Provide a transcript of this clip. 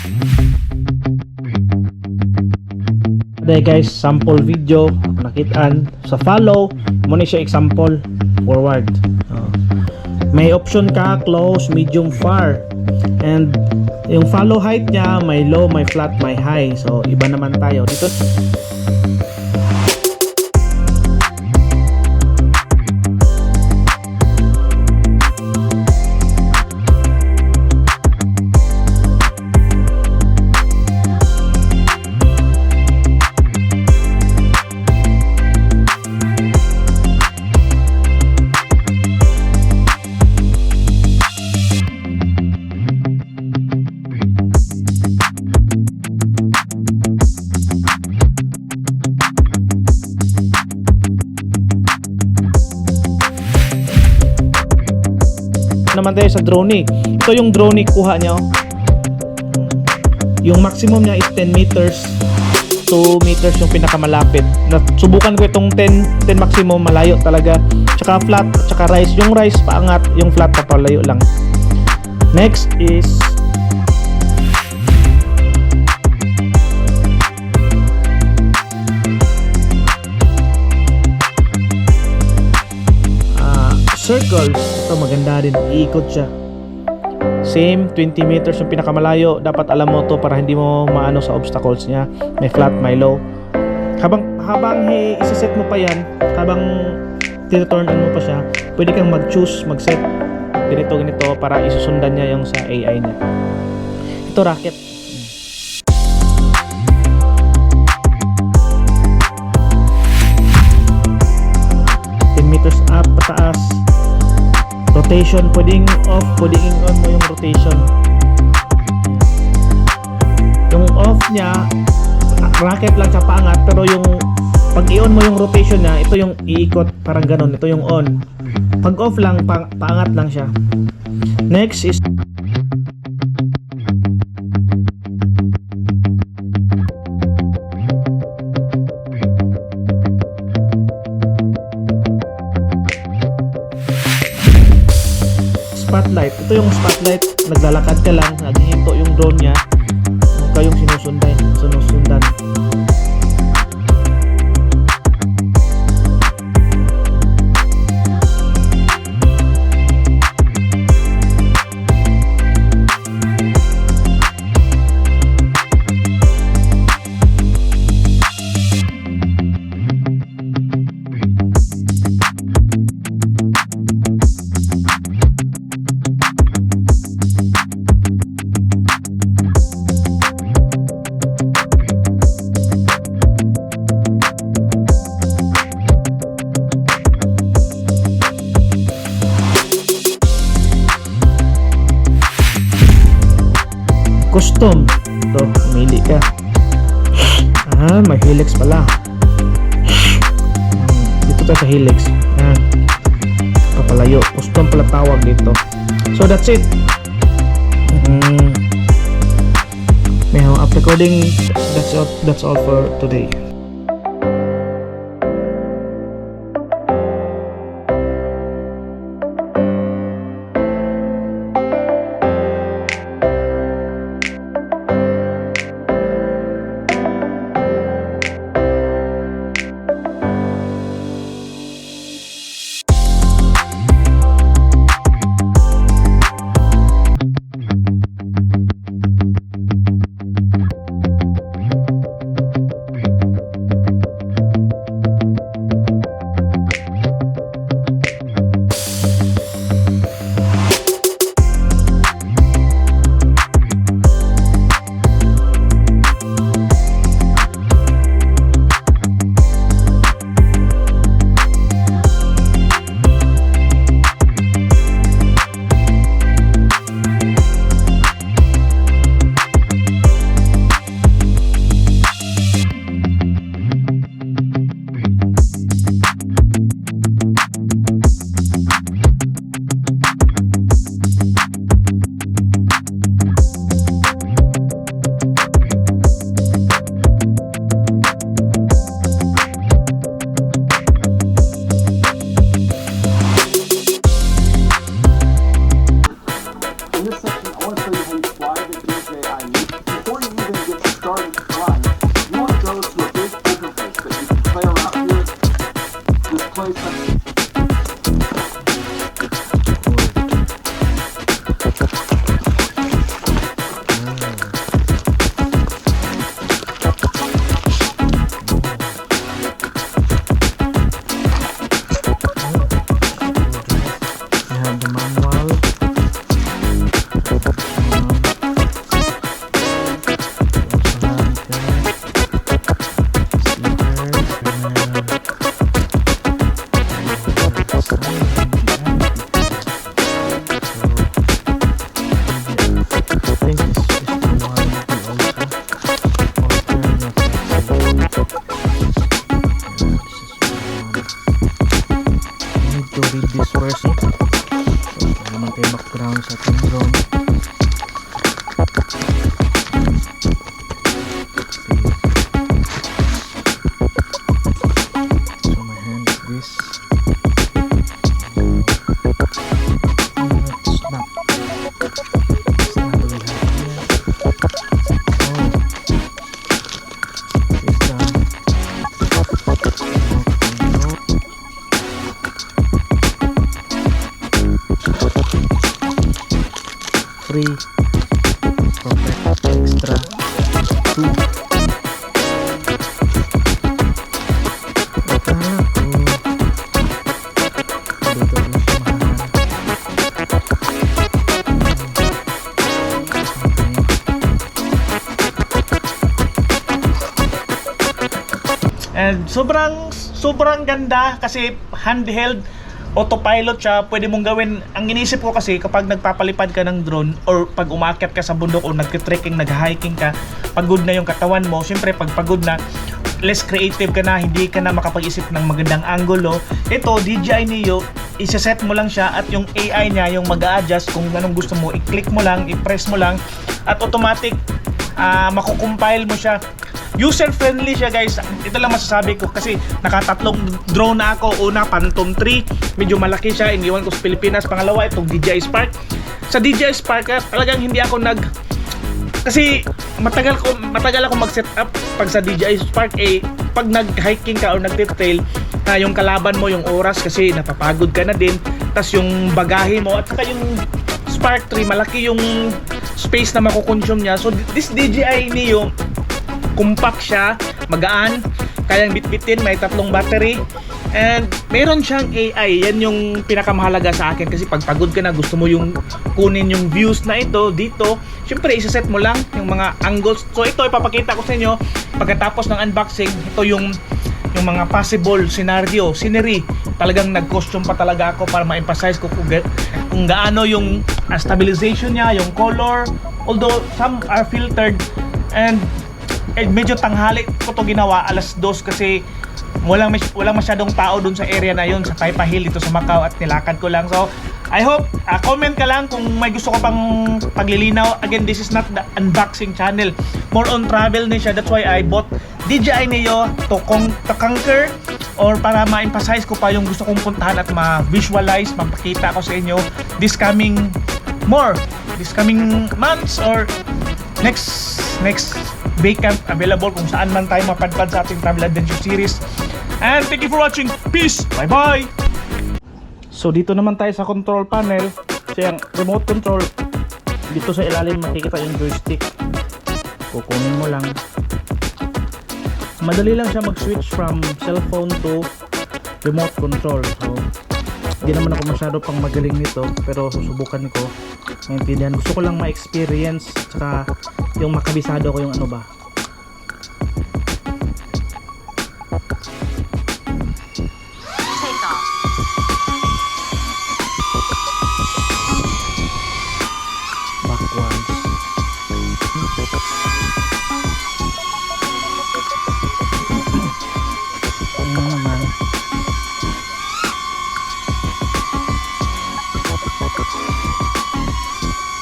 Today guys, sample video nakitaan sa follow mo ni siya example forward. May option ka close, medium, far, and yung follow height niya may low, may flat, may high. So iba naman tayo dito. Naman tayo sa drone. Ito yung drone kuha niya. Yung maximum niya is 10 meters. 2 meters yung pinakamalapit. Subukan ko itong 10 maximum, malayo talaga. Tsaka flat, tsaka rise. Yung rise paangat, yung flat papalayo lang. Next is circles. Ito maganda din, iikot siya. Same 20 meters yung pinakamalayo. Dapat alam mo to para hindi mo maano sa obstacles niya. May flat, may low. Habang isa-set mo pa yan, habang titurnan mo pa siya, pwede kang mag-choose, mag-set ganito para isusundan niya yung sa AI niya. Ito rocket. Meters up, pataas. Rotation, pwedeng off, pwedeng on mo yung rotation. Yung off niya, rocket lang sa paangat, pero yung pag i-on mo yung rotation niya, ito yung iikot, parang ganun. Ito yung on. Pag off lang, paangat lang siya. Next is spotlight. Ito yung spotlight, naglalakad ka lang, naghihinto yung drone niya, ikaw yung sinusundan. Custom. Ito, pumili ka. May helix pala. Dito tayo sa helix. Papalayo. Custom pala tawag dito. So that's it. May up recording. That's all for today. 3 perfect extra 2 akala ko dito lang siya mahal. And sobrang ganda kasi handheld autopilot siya. Pwede mong gawin, ang inisip ko kasi kapag nagpapalipad ka ng drone or pag umaakyat ka sa bundok o nagte-trekking, nag-hiking ka, pagod na yung katawan mo. Siyempre pag pagod na, less creative ka na, hindi ka na makapag-isip ng magandang angulo. Ito, DJI Neo, isa-set mo lang siya at yung AI niya yung mag-a-adjust kung anong gusto mo, i-click mo lang, i-press mo lang at automatic makukompile mo siya. User-friendly siya guys. Ito lang masasabi ko kasi nakatatlong drone na ako. Una, Phantom 3. Medyo malaki siya. Iniwan ko sa Pilipinas. Pangalawa, itong DJI Spark. Sa DJI Spark, talagang hindi ako kasi matagal ako mag-set up pag sa DJI Spark pag nag-hiking ka or nagte-trail, yung kalaban mo yung oras kasi napapagod ka na din. Tas yung bagahe mo at saka yung Spark 3 malaki yung space na makukonsume niya. So this DJI Neo compact siya, magaan, kayang bitbitin, may 3 battery and meron siyang AI. Yan yung pinakamahalaga sa akin kasi pag pagod ka na, gusto mo yung kunin yung views na ito dito, syempre isa-set mo lang yung mga angles. So ito ipapakita ko sa inyo pagkatapos ng unboxing. Ito yung mga possible scenery. Talagang nag-costume pa talaga ako para ma-emphasize ko kung gaano yung stabilization niya, yung color, although some are filtered. And medyo tanghali ko to ginawa, 2:00 kasi walang masyadong tao dun sa area na yun, sa Taipa Hill dito sa Macau, at nilakad ko lang. So I hope comment ka lang kung may gusto ko pang paglilinaw. Again, this is not the unboxing channel, more on travel na siya. That's why I bought DJI Neo to conquer, or para ma-emphasize ko pa yung gusto kong puntahan at ma-visualize, mapakita ko sa inyo this coming months or next Baycamp, available kung saan man tayo mapadpad sa ating travel adventure series. And thank you for watching. Peace. Bye bye. So dito naman tayo sa control panel. So yung remote control, dito sa ilalim makikita yung joystick. Kukunin mo lang. Madali lang siya mag-switch from cellphone to remote control. So hindi naman ako masyado pang magaling nito, pero susubukan ko maintindihan. Gusto ko lang ma-experience, saka yung makabisado ko yung ano ba,